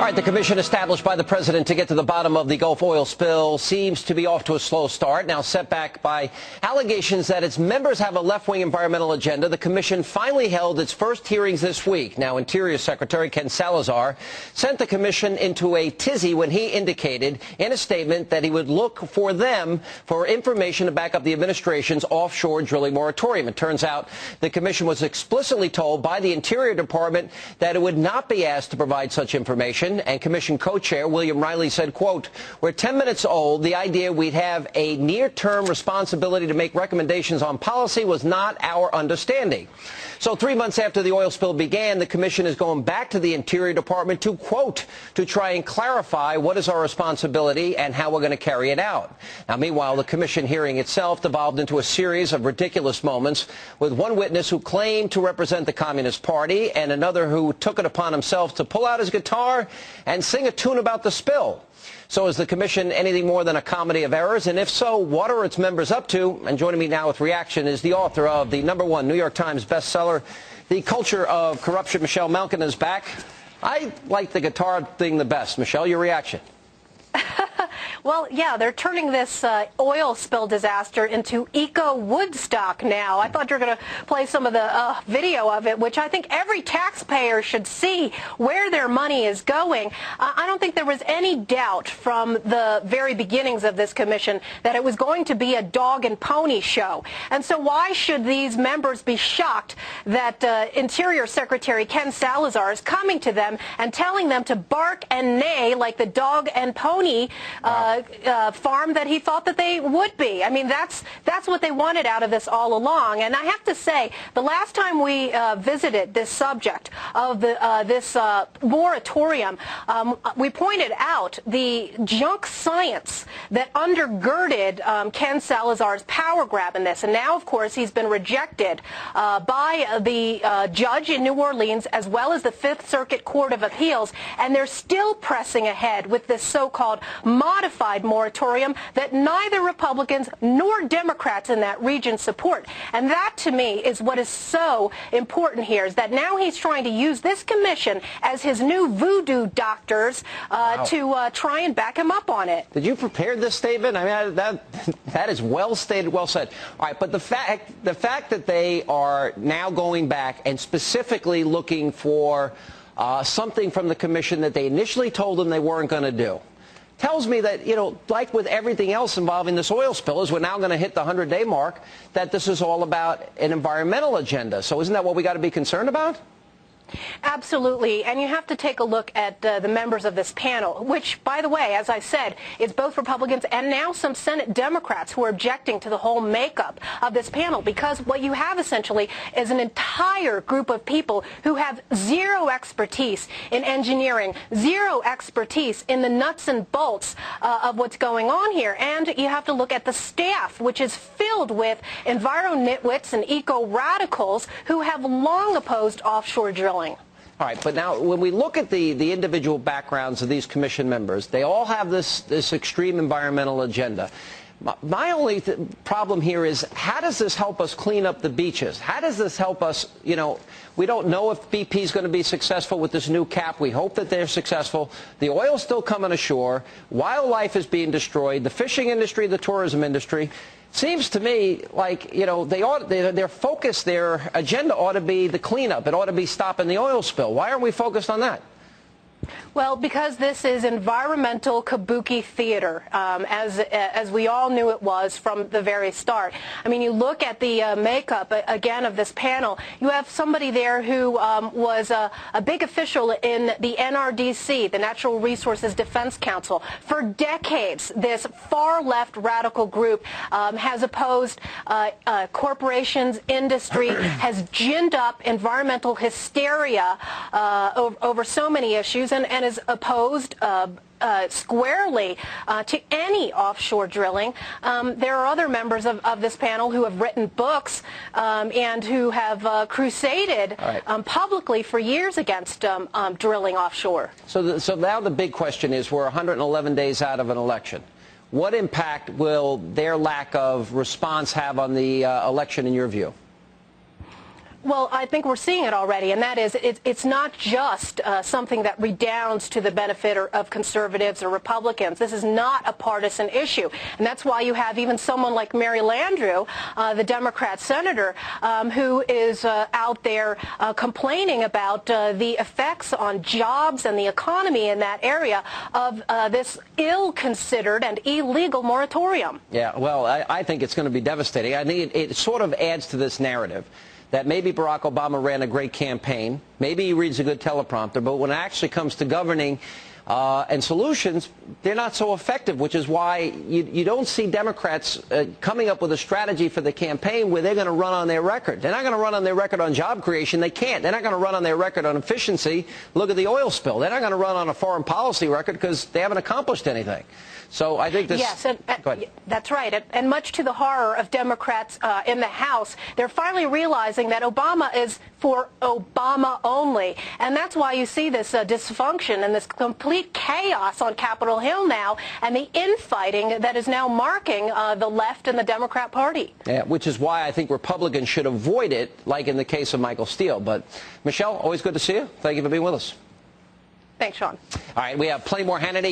All right, the commission established by the president to get to the bottom of the Gulf oil spill seems to be off to a slow start, now set back by allegations that its members have a left-wing environmental agenda. The commission finally held its first hearings this week. Now, Interior Secretary Ken Salazar sent the commission into a tizzy when he indicated in a statement that he would look for them for information to back up the administration's offshore drilling moratorium. It turns out the commission was explicitly told by the Interior Department that it would not be asked to provide such information. And Commission co-chair William Riley said, quote, "We're 10 minutes old. The idea we'd have a near-term responsibility to make recommendations on policy was not our understanding." So 3 months after the oil spill began, the commission is going back to the Interior Department to, quote, to try and clarify what is our responsibility and how we're going to carry it out. Now, meanwhile, the commission hearing itself devolved into a series of ridiculous moments with one witness who claimed to represent the Communist Party and another who took it upon himself to pull out his guitar and sing a tune about the spill. So is the commission anything more than a comedy of errors? And if so, what are its members up to? And joining me now with reaction is the author of the #1 New York Times bestseller, The Culture of Corruption. Michelle Malkin is back. I like the guitar thing the best. Michelle, your reaction? Well, yeah, they're turning this oil spill disaster into eco-Woodstock now. I thought you were going to play some of the video of it, which I think every taxpayer should see where their money is going. I don't think there was any doubt from the very beginnings of this commission that it was going to be a dog and pony show. And so why should these members be shocked that Interior Secretary Ken Salazar is coming to them and telling them to bark and neigh like the dog and pony farm that he thought that they would be? I mean, that's what they wanted out of this all along. And I have to say, the last time we visited this subject of this moratorium, we pointed out the junk science that undergirded Ken Salazar's power grab in this. And now, of course, he's been rejected by the judge in New Orleans as well as the Fifth Circuit Court of Appeals. And they're still pressing ahead with this so-called modified moratorium that neither Republicans nor Democrats in that region support. And that, to me, is what is so important here, is that now he's trying to use this commission as his new voodoo doctors to try and back him up on it. Did you prepare this statement? I mean, that is well stated, well said. All right, but the fact that they are now going back and specifically looking for something from the commission that they initially told them they weren't going to do tells me that, you know, like with everything else involving this oil spill, as we're now going to hit the 100-day mark, that this is all about an environmental agenda. So isn't that what we got to be concerned about? Absolutely. And you have to take a look at the members of this panel, which, by the way, as I said, is both Republicans and now some Senate Democrats who are objecting to the whole makeup of this panel, because what you have essentially is an entire group of people who have zero expertise in engineering, zero expertise in the nuts and bolts of what's going on here. And you have to look at the staff, which is filled with enviro nitwits and eco-radicals who have long opposed offshore drilling. All right, but now when we look at the individual backgrounds of these commission members, they all have this extreme environmental agenda. My only problem here is, how does this help us clean up the beaches? How does this help us, you know, we don't know if BP is going to be successful with this new cap. We hope that they're successful. The oil's still coming ashore. Wildlife is being destroyed. The fishing industry, the tourism industry. Seems to me like, you know, their focus, their agenda ought to be the cleanup. It ought to be stopping the oil spill. Why aren't we focused on that? Well, because this is environmental kabuki theater, as we all knew it was from the very start. I mean, you look at the makeup, again, of this panel. You have somebody there who was a big official in the NRDC, the Natural Resources Defense Council. For decades, this far-left radical group has opposed corporations, industry, has ginned up environmental hysteria over so many issues, and is opposed squarely to any offshore drilling. There are other members of this panel who have written books and who have crusaded publicly for years against drilling offshore. So now the big question is, we're 111 days out of an election. What impact will their lack of response have on the election, in your view? Well, I think we're seeing it already, and that is it's not just something that redounds to the benefit of conservatives or Republicans. This is not a partisan issue, and that's why you have even someone like Mary Landrieu, the Democrat senator, who is out there complaining about the effects on jobs and the economy in that area of this ill-considered and illegal moratorium. Yeah, well, I think it's going to be devastating. I think it sort of adds to this narrative that maybe Barack Obama ran a great campaign, maybe he reads a good teleprompter, but when it actually comes to governing and solutions, they're not so effective, which is why you don't see Democrats coming up with a strategy for the campaign where they're going to run on their record. They're not going to run on their record on job creation. They can't. They're not going to run on their record on efficiency. Look at the oil spill. They're not going to run on a foreign policy record because they haven't accomplished anything. So I think this... Yes, that's right. And much to the horror of Democrats in the House, they're finally realizing that Obama is for Obama only. And that's why you see this dysfunction and this complete chaos on Capitol Hill now and the infighting that is now marking the left and the Democrat Party. Yeah, which is why I think Republicans should avoid it, like in the case of Michael Steele. But, Michelle, always good to see you. Thank you for being with us. Thanks, Sean. All right, we have plenty more Hannity.